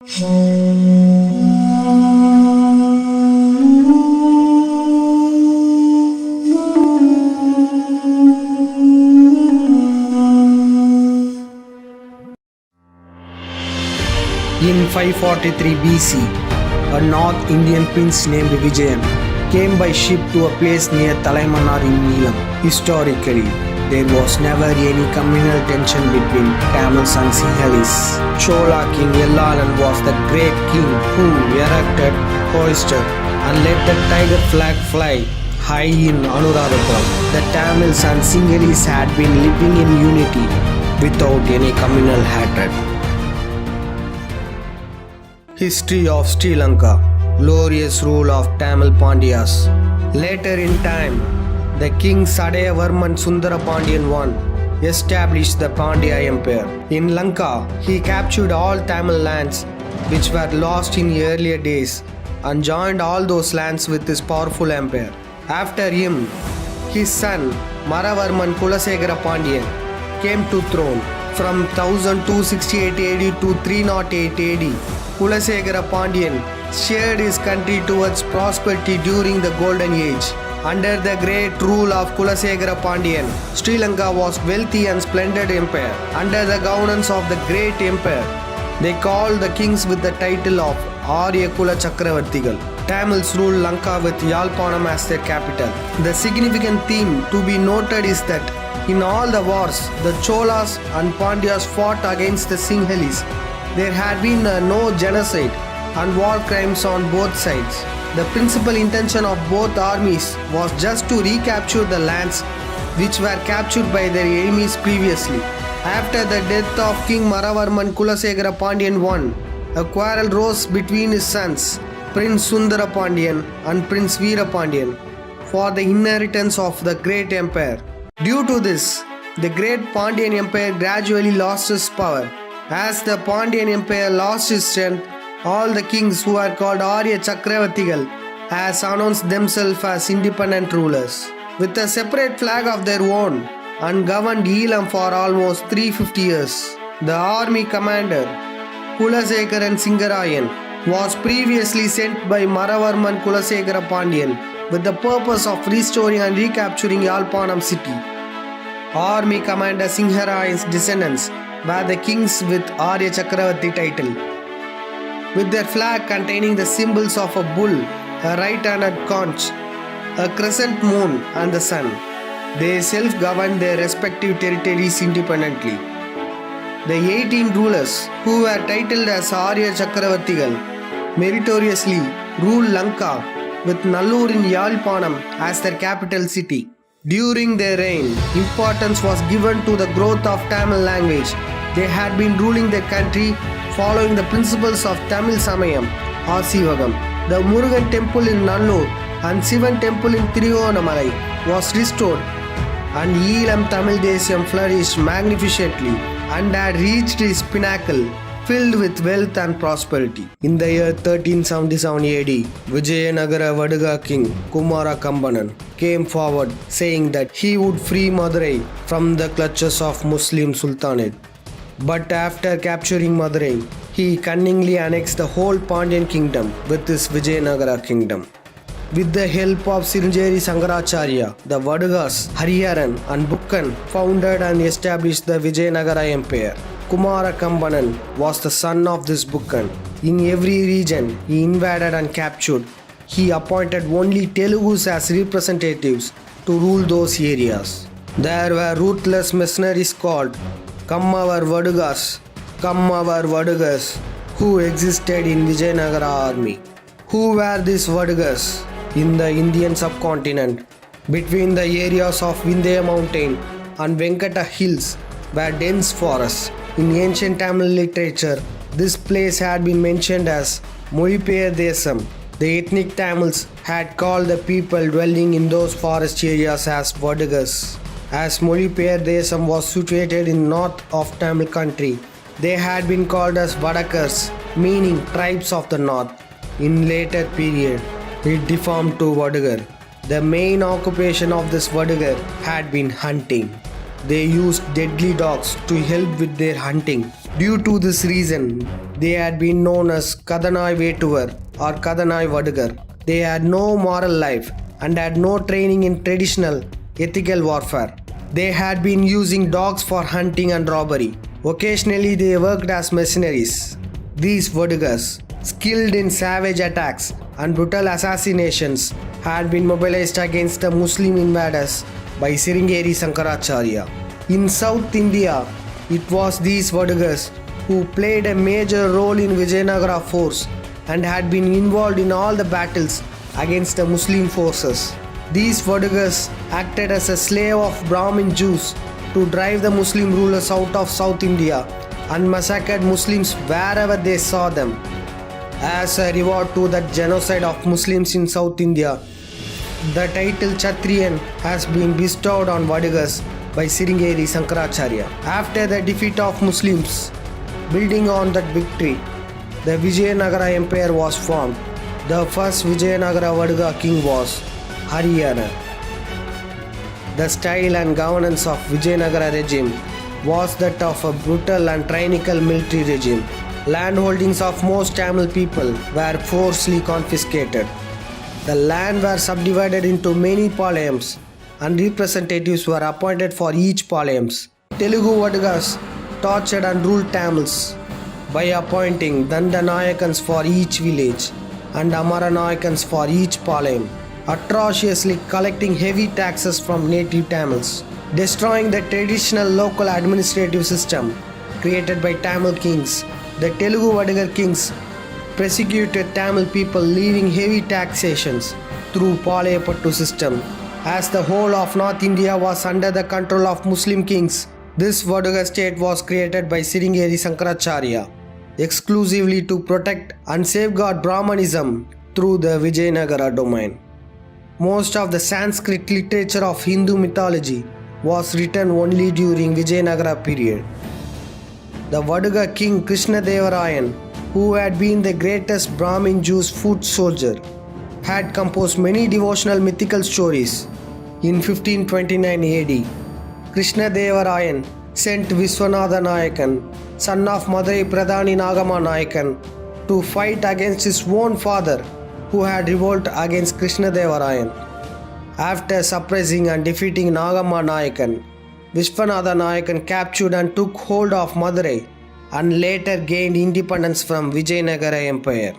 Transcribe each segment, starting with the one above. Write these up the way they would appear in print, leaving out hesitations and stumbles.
In 543 BC, a North Indian prince named Vijayan came by ship to a place near Thalaimanar in Neelam. Historically, there was never any communal tension between Tamils and Sinhalese. Chola king Yellalan was the great king who erected, hoisted and let the tiger flag fly high in Anuradhapuram. The Tamils and Sinhalese had been living in unity without any communal hatred. History of Sri Lanka. Glorious rule of Tamil Pandyas. Later in time, the king Sadayavarman Sundarapandian I established the Pandya Empire. In Lanka, he captured all Tamil lands which were lost in earlier days and joined all those lands with his powerful empire. After him, his son Maravarman Kulasekara Pandyan came to throne from 1268 AD to 308 AD. Kulasekara Pandyan steered his country towards prosperity during the Golden Age. Under the great rule of Kulasekara Pandyan, Sri Lanka was wealthy and splendid empire. Under the governance of the great empire, they called the kings with the title of Arya Kula Chakravartigal. Tamils ruled Lanka with Yalpanam as their capital. The significant theme to be noted is that in all the wars, the Cholas and Pandyas fought against the Sinhalese. There had been no genocide and war crimes on both sides. The principal intention of both armies was just to recapture the lands which were captured by their enemies previously. After the death of King Maravarman Kulasekara Pandyan I, a quarrel rose between his sons, Prince Sundara Pandyan and Prince Veera Pandyan, for the inheritance of the great empire. Due to this, the great Pandyan Empire gradually lost its power. As the Pandyan Empire lost its strength, all the kings who are called Arya Chakravartigal has announced themselves as independent rulers. With a separate flag of their own and governed Elam for almost 350 years. The army commander Kulasekaran Singarayan was previously sent by Maravarman Kulasekara Pandyan with the purpose of restoring and recapturing Yalpanam city. Army commander Singharayan's descendants were the kings with Arya Chakravarti title, with their flag containing the symbols of a bull, a right-handed conch, a crescent moon and the sun. They self-governed their respective territories independently. The 18 rulers who were titled as Arya Chakravartigal meritoriously ruled Lanka with Nallur in Yalpanam as their capital city. During their reign, importance was given to the growth of Tamil language. They had been ruling their country following the principles of Tamil Samayam or Sivagam. The Murugan temple in Nallur and Sivan temple in Tiruvannamalai was restored, and Elam Tamil Desam flourished magnificently and had reached its pinnacle, filled with wealth and prosperity. In the year 1377 AD, Vijayanagara Vaduga king Kumara Kambanan came forward saying that he would free Madurai from the clutches of Muslim Sultanate. But after capturing Madurai, he cunningly annexed the whole Pandyan kingdom with his Vijayanagara kingdom. With the help of Siringeri Sangaracharya, the Vadugas, Hariharan and Bukkan founded and established the Vijayanagara Empire. Kumara Kambanan was the son of this Bukkan. In every region he invaded and captured, he appointed only Telugus as representatives to rule those areas. There were ruthless mercenaries called Kammavar Vadugas, who existed in Vijayanagara army. Who were these Vadugas? In the Indian subcontinent, between the areas of Vindhya mountain and Venkata hills were dense forests. In ancient Tamil literature, this place had been mentioned as Molipeyar Desam. The ethnic Tamils had called the people dwelling in those forest areas as Vadugas. As Molipeyar Desam was situated in north of Tamil country, they had been called as Vadakars, meaning tribes of the north. In later period, it deformed to Vadugar. The main occupation of this Vadugar had been hunting. They used deadly dogs to help with their hunting. Due to this reason, They had been known as Kadanai Vetuvar or Kadanai Vadugar. They had no moral life and had no training in traditional ethical warfare. They had been using dogs for hunting and robbery. Occasionally they worked as mercenaries. These Vadugars, skilled in savage attacks and brutal assassinations, had been mobilized against the Muslim invaders by Sringeri Sankaracharya. In South India, it was these Vadugars who played a major role in Vijayanagara force and had been involved in all the battles against the Muslim forces. These Vadugars acted as a slave of Brahmin Jews to drive the Muslim rulers out of South India and massacred Muslims wherever they saw them. As a reward to the genocide of Muslims in South India, the title Kshatriyan has been bestowed on Vadugars by Sringeri Sankaracharya. After the defeat of Muslims, building on that victory, the Vijayanagara Empire was formed. The first Vijayanagara Vaduga king was Haryana. The style and governance of Vijayanagara regime was that of a brutal and tyrannical military regime. Land holdings of most Tamil people were forcibly confiscated. The land were subdivided into many palayams and representatives were appointed for each palayams. Telugu Vadugas tortured and ruled Tamils by appointing Dandanayakans for each village and Amaranayakans for each palayam, atrociously collecting heavy taxes from native Tamils, destroying the traditional local administrative system created by Tamil kings. The Telugu Vadugar kings persecuted Tamil people, leaving heavy taxations through Palayapattu system. As the whole of North India was under the control of Muslim kings, this Vadugar state was created by Sringeri Sankaracharya exclusively to protect and safeguard Brahmanism through the Vijayanagara domain. Most of the Sanskrit literature of Hindu mythology was written only during Vijayanagara period. The Vaduga king Krishnadevarayan, who had been the greatest Brahmin Jews foot soldier, had composed many devotional mythical stories. In 1529 AD, Krishnadevarayan sent Vishwanatha Nayakan, son of Madurai Pradhani Nagama Nayakan, to fight against his own father who had revolted against Krishnadevarayan. After suppressing and defeating Nagama Nayakan, Vishwanatha Nayakan captured and took hold of Madurai and later gained independence from Vijayanagara Empire.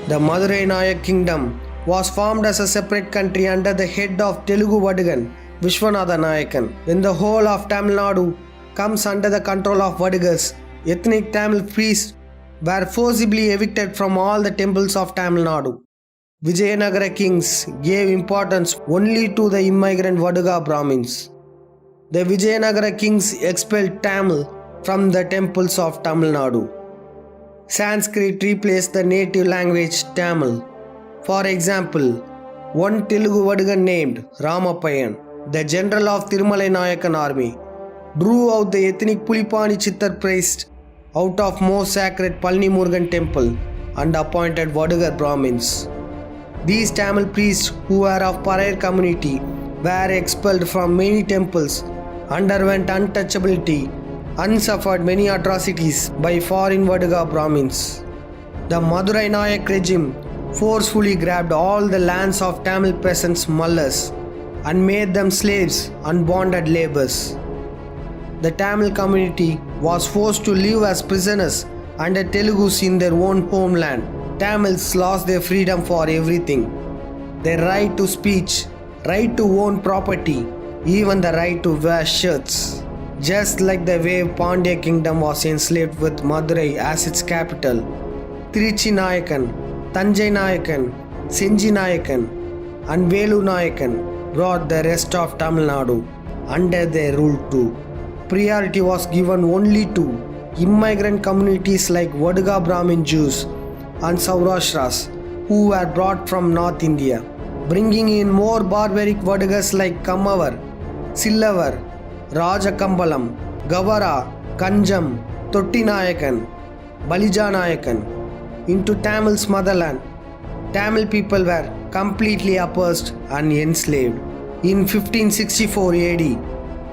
The Madurai Nayak kingdom was formed as a separate country under the head of Telugu Vadugan Vishwanatha Nayakan. When the whole of Tamil Nadu comes under the control of Vadugars, ethnic Tamil priests were forcibly evicted from all the temples of Tamil Nadu. Vijayanagara kings gave importance only to the immigrant Vaduga Brahmins. The Vijayanagara kings expelled Tamil from the temples of Tamil Nadu. Sanskrit replaced the native language Tamil. For example, one Telugu Vadugan named Ramapayan, the general of Tirumalai Nayakan army, drew out the ethnic Pulipani Chittar priest out of most sacred Palni Murugan temple and appointed Vadugar Brahmins. These Tamil priests, who were of Paraiyar community, were expelled from many temples, underwent untouchability, and suffered many atrocities by foreign Vaduga Brahmins. The Madurai Nayak regime forcefully grabbed all the lands of Tamil peasants Mallas and made them slaves and bonded laborers. The Tamil community was forced to live as prisoners under Telugus in their own homeland. Tamils lost their freedom for everything: their right to speech, right to own property, even the right to wear shirts. Just like the way Pandya kingdom was enslaved with Madurai as its capital, Tiruchi Nayakan, Tanjai Nayakan, Senji Nayakan and Velu Nayakan brought the rest of Tamil Nadu under their rule too. Priority was given only to immigrant communities like Vaduga Brahmin Jews and Saurashtras who were brought from North India, bringing in more barbaric Vadugas like Kamavar, Sillavar, Rajakambalam, Gavara, Kanjam, Totti Nayakan, Balija Nayakan into Tamil's motherland. Tamil people were completely oppressed and enslaved. In 1564 AD,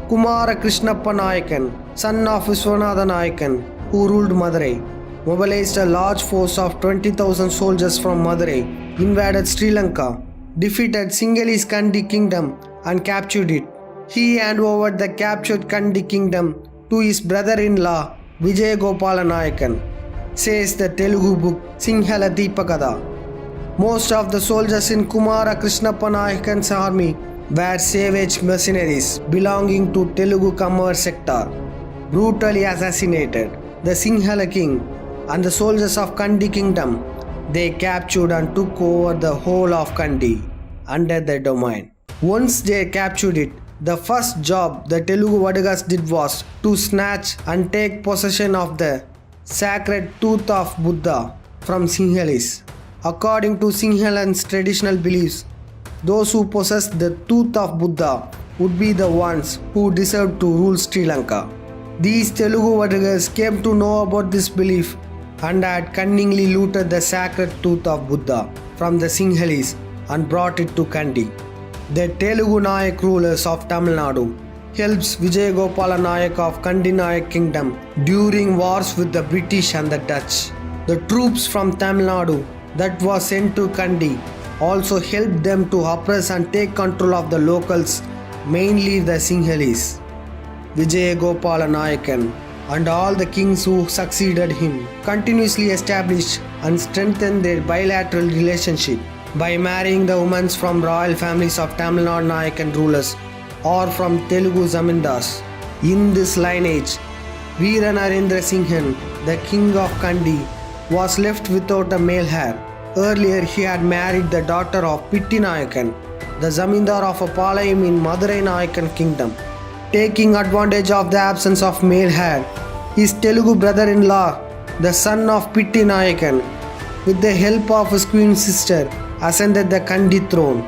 Kumara Krishnappa Nayakan, son of Vishwanatha Nayakan, who ruled Madurai, mobilized a large force of 20,000 soldiers from Madurai, invaded Sri Lanka, defeated Sinhalese Kandy kingdom and captured it. He handed over the captured Kandy kingdom to his brother-in-law Vijayagopala Nayakan, says the Telugu book Sinhala Deepakatha. Most of the soldiers in Kumara Krishnappa Nayakan's army were savage mercenaries belonging to Telugu Kamar sector, brutally assassinated the Sinhala king and the soldiers of Kandy kingdom. They captured and took over the whole of Kandy under their domain. Once they captured it, the first job the Telugu Vadagas did was to snatch and take possession of the sacred tooth of Buddha from Sinhalese. According to Sinhalans' traditional beliefs, those who possessed the tooth of Buddha would be the ones who deserved to rule Sri Lanka. These Telugu Vadagas came to know about this belief and had cunningly looted the sacred tooth of Buddha from the Sinhalese and brought it to Kandy. The Telugu Nayak rulers of Tamil Nadu helps Vijayagopala Nayak of Kandy Nayak kingdom during wars with the British and the Dutch. The troops from Tamil Nadu that was sent to Kandy also helped them to oppress and take control of the locals, mainly the Sinhalese. Vijayagopala Nayakan and all the kings who succeeded him continuously established and strengthened their bilateral relationship by marrying the women from royal families of Tamil Nadu Nayakan rulers or from Telugu Zamindars. In this lineage, Veera Narendra Singhan, the king of Kandy, was left without a male heir. Earlier, he had married the daughter of Pitti Nayakan, the Zamindar of a Palayam in Madurai Nayakan kingdom. Taking advantage of the absence of male heir, his Telugu brother-in-law, the son of Pitti Nayakan, with the help of his queen sister, ascended the Kandy throne.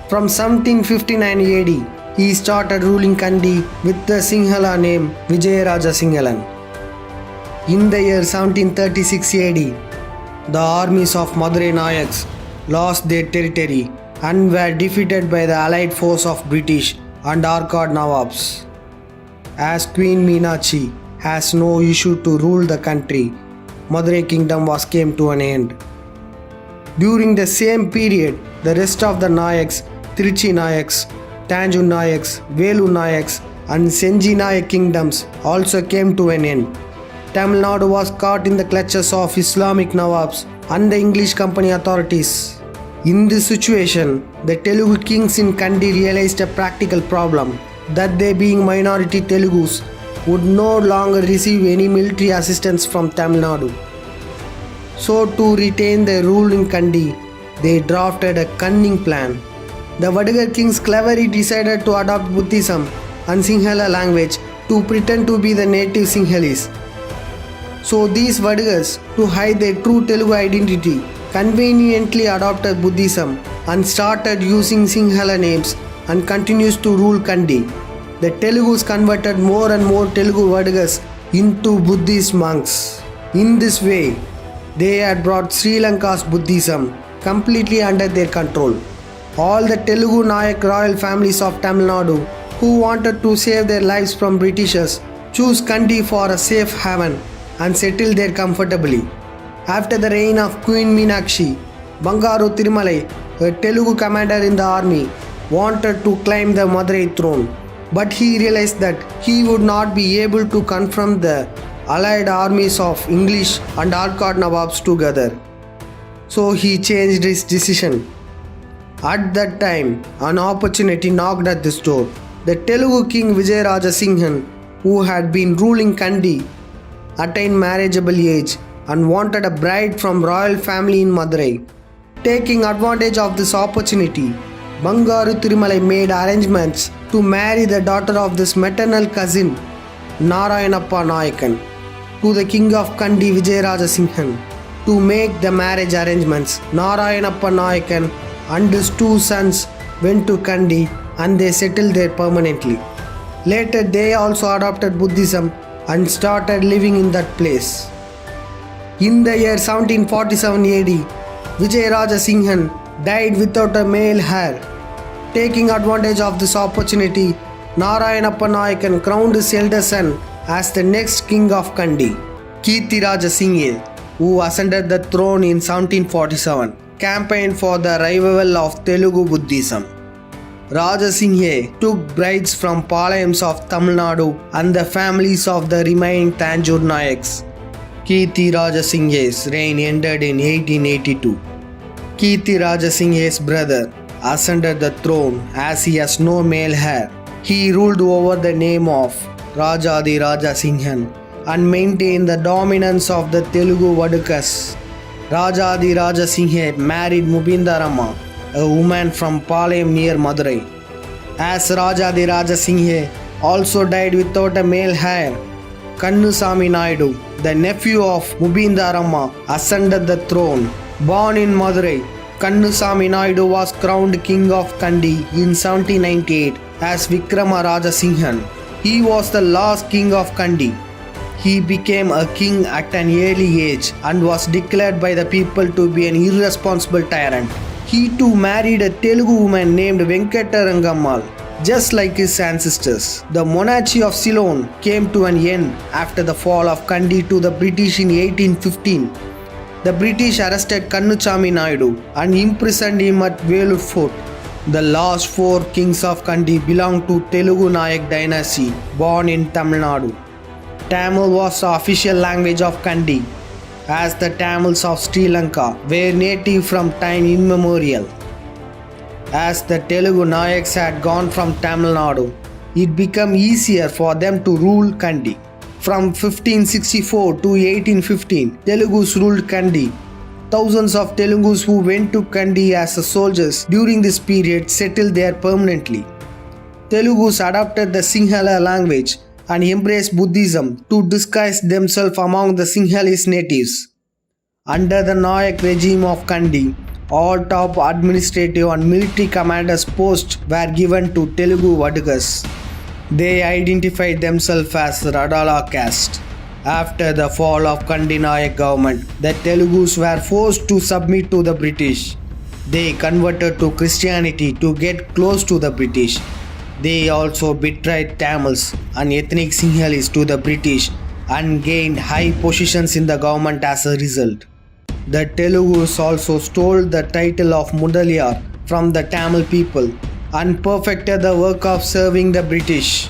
From 1759 AD, he started ruling Kandy with the Sinhala name Vijayaraja Singalan. In the year 1736 AD, the armies of Madurai Nayakhs lost their territory and were defeated by the allied force of British and Arcot Nawabs. As Queen Meenakshi has no issue to rule the country, Madurai kingdom was came to an end. During the same period, the rest of the Nayakhs, Tiruchi Nayakhs, Tanjore Nayakhs, Velu Nayakhs and Senji Nayak kingdoms also came to an end. Tamil Nadu was caught in the clutches of Islamic Nawabs and the English company authorities. In this situation, the Telugu kings in Kandy realized a practical problem, that they being minority Telugus would no longer receive any military assistance from Tamil Nadu. So to retain their rule in Kandy, they drafted a cunning plan. The Vadagar kings cleverly decided to adopt Buddhism and Sinhala language to pretend to be the native Sinhalese. So these Vadagars, to hide their true Telugu identity, conveniently adopted Buddhism and started using Sinhala names and continues to rule Kandy. The Telugus converted more and more Telugu Vadagars into Buddhist monks. In this way, they had brought Sri Lanka's Buddhism completely under their control. All the Telugu Nayak royal families of Tamil Nadu who wanted to save their lives from Britishers chose Kandy for a safe haven and settled there comfortably. After the reign of Queen Meenakshi, Bangaru Thirumalai, a Telugu commander in the army, wanted to climb the Madurai throne, but he realized that he would not be able to confront the allied armies of English and Arcot Nawabs together. So he changed his decision. At that time, an opportunity knocked at this door. The Telugu king Vijayaraja Singhan, who had been ruling Kandy, attained marriageable age and wanted a bride from royal family in Madurai. Taking advantage of this opportunity, Bangaru Thirumalai made arrangements to marry the daughter of this maternal cousin, Narayanappa Nayakan, to the king of Kandy Vijayaraja Singhan. To make the marriage arrangements, Narayanappa Nayakan and his two sons went to Kandy and they settled there permanently. Later they also adopted Buddhism and started living in that place. In the year 1747 AD, Vijayaraja Singhan died without a male heir. Taking advantage of this opportunity, Narayanappa Nayakan crowned his elder son as the next king of Kandy. Kirtiraja Singhe, who ascended the throne in 1747, campaigned for the revival of Telugu Buddhism. Raja Singhe took brides from Palayams of Tamil Nadu and the families of the remaining Tanjore Nayakhs. Kirtiraja Singhe's reign ended in 1882. Kirtiraja Singhe's brother ascended the throne as he has no male heir. He ruled over the name of Rajadi Raja Singhan and maintained the dominance of the Telugu Vadukas. Rajadi Raja Singhe married Mubindarama, a woman from Palayam near Madurai. As Rajadi Raja Singhe also died without a male heir, Kannusami Naidu, the nephew of Mubindarama, ascended the throne. Born in Madurai, Kannusami Naidu was crowned king of Kandy in 1798 as Vikrama Raja Singhan. He was the last king of Kandy. He became a king at an early age and was declared by the people to be an irresponsible tyrant. He too married a Telugu woman named Venkatarangammal, just like his ancestors. The monarchy of Ceylon came to an end after the fall of Kandy to the British in 1815. The British arrested Kannusami Naidu and imprisoned him at Velur Fort. The last four kings of Kandy belonged to Telugu Nayak dynasty, born in Tamil Nadu. Tamil was the official language of Kandy, as the Tamils of Sri Lanka were native from time immemorial. As the Telugu Nayakhs had gone from Tamil Nadu, it became easier for them to rule Kandy. From 1564 to 1815, Telugus ruled Kandy. Thousands of Telugus who went to Kandy as soldiers during this period settled there permanently. Telugus adopted the Sinhala language and embraced Buddhism to disguise themselves among the Sinhalese natives. Under the Nayak regime of Kandy, all top administrative and military commanders' posts were given to Telugu Vadukas. They identified themselves as Radala caste. After the fall of Kandy Nayak government, the Telugus were forced to submit to the British. They converted to Christianity to get close to the British. They also betrayed Tamils and ethnic Sinhalese to the British and gained high positions in the government as a result. The Telugus also stole the title of Mudaliyar from the Tamil people and perfected the work of serving the British.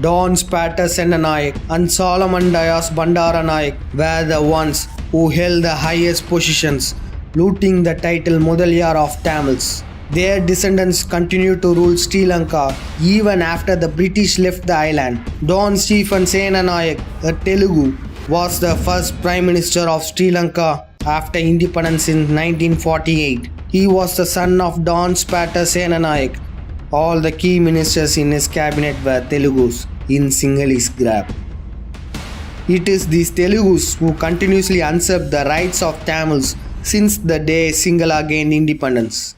Don Spatter Senanayak and Solomon Dayas Bandara Nayak were the ones who held the highest positions, looting the title Mudaliyar of Tamils. Their descendants continued to rule Sri Lanka even after the British left the island. Don Stephen Senanayak, a Telugu, was the first Prime Minister of Sri Lanka after independence in 1948. He was the son of Don Spatter Senanayak. All the key ministers in his cabinet were Telugus in Sinhalese grab. It is these Telugus who continuously usurped the rights of Tamils since the day Sinhala gained independence.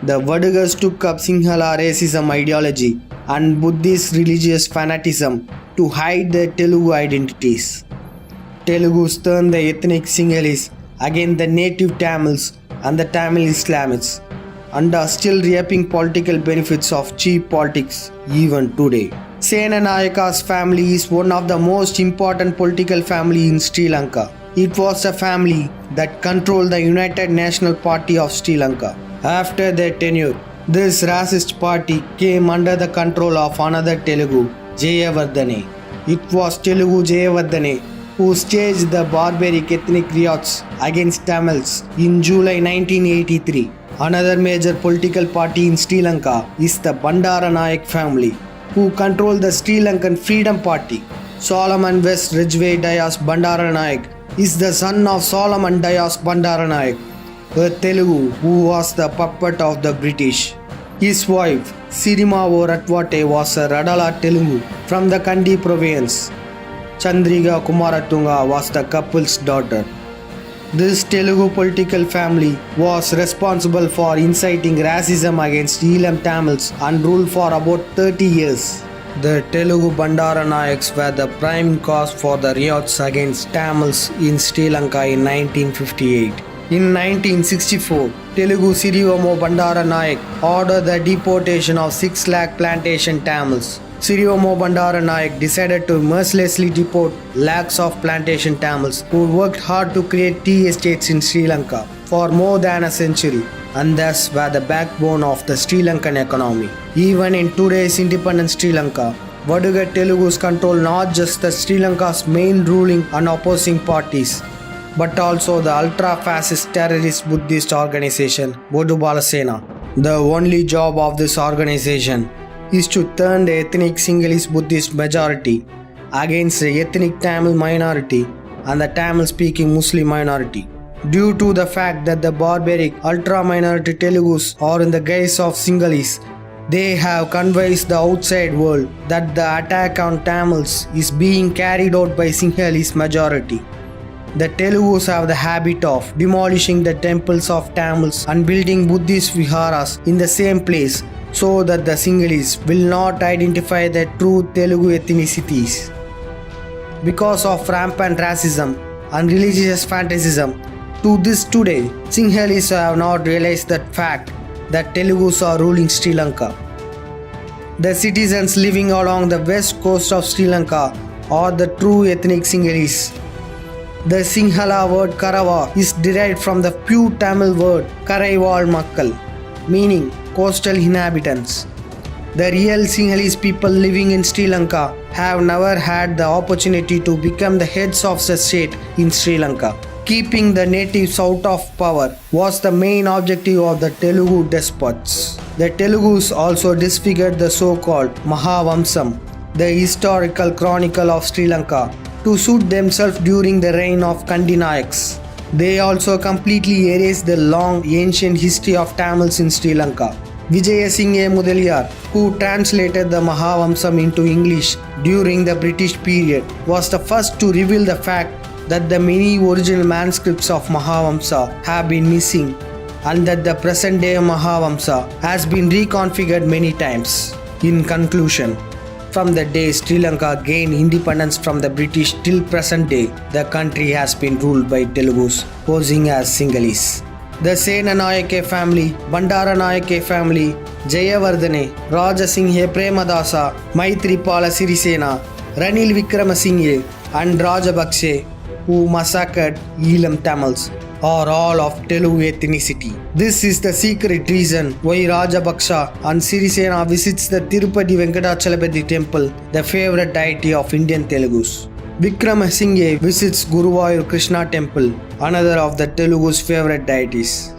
The Vadugas took up Sinhala racism ideology and Buddhist religious fanaticism to hide their Telugu identities. Telugus turned the ethnic Sinhalese against the native Tamils and the Tamil Islamists and are still reaping political benefits of cheap politics even today. Senanayaka's family is one of the most important political family in Sri Lanka. It was a family that controlled the United National Party of Sri Lanka. After their tenure, this racist party came under the control of another Telugu, Jayavardhane. It was Telugu Jayavardhane who staged the barbaric ethnic riots against Tamils in July 1983. Another major political party in Sri Lanka is the Bandara Nayak family, who control the Sri Lankan Freedom Party. Solomon West Ridgeway Dayas Bandara Nayak is the son of Solomon Dayas Bandara Nayak, a Telugu who was the puppet of the British. His wife, Sirimavo Ratvate, was a Radala Telugu from the Kandy province. Chandriga Kumaratunga was the couple's daughter. This Telugu political family was responsible for inciting racism against Elam Tamils and ruled for about 30 years. The Telugu Bandara Nayaks were the prime cause for the riots against Tamils in Sri Lanka in 1958. In 1964, Telugu Sirivamo Bandara Nayak ordered the deportation of 6 lakh plantation Tamils. Siriomo Bandara Nayak decided to mercilessly deport lakhs of plantation Tamils who worked hard to create tea estates in Sri Lanka for more than a century and thus were the backbone of the Sri Lankan economy. Even in today's independent Sri Lanka, Vaduga Telugus control not just the Sri Lanka's main ruling and opposing parties, but also the ultra-fascist terrorist Buddhist organization Bodu Bala Sena. The only job of this organization is to turn the ethnic Sinhalese Buddhist majority against the ethnic Tamil minority and the Tamil-speaking Muslim minority. Due to the fact that the barbaric ultra-minority Telugus are in the guise of Sinhalese, they have convinced the outside world that the attack on Tamils is being carried out by Sinhalese majority. The Telugus have the habit of demolishing the temples of Tamils and building Buddhist viharas in the same place so that the Sinhalese will not identify the true Telugu ethnicities. Because of rampant racism and religious fanaticism, to this today, Sinhalese have not realized that fact that Telugus are ruling Sri Lanka. The citizens living along the west coast of Sri Lanka are the true ethnic Sinhalese. The Sinhala word Karava is derived from the pure Tamil word Karaival Makkal, meaning coastal inhabitants. The real Sinhalese people living in Sri Lanka have never had the opportunity to become the heads of the state in Sri Lanka. Keeping the natives out of power was the main objective of the Telugu despots. The Telugus also disfigured the so-called Mahavamsam, the historical chronicle of Sri Lanka, to suit themselves during the reign of Kandy Nayakhs. They also completely erased the long ancient history of Tamils in Sri Lanka. Vijaya Singh Mudaliar, who translated the Mahavamsam into English during the British period, was the first to reveal the fact that the many original manuscripts of Mahavamsa have been missing and that the present day Mahavamsa has been reconfigured many times. In conclusion, from the day Sri Lanka gained independence from the British till present day, the country has been ruled by Telugus posing as Sinhalese. The Sena Nayake family, Bandara Nayake family, Jayavardhane, Rajasinghe Premadasa, Maitripala Sirisena, Ranil Vikramasinghe and Rajapakse, who massacred Elam Tamils, are all of Telugu ethnicity. This is the secret reason why Rajapaksa and Sirisena visits the Tirupati Venkatachalapati temple, the favorite deity of Indian Telugus. Vikramasinghe visits Guruvayur Krishna temple, another of the Telugu's favorite deities.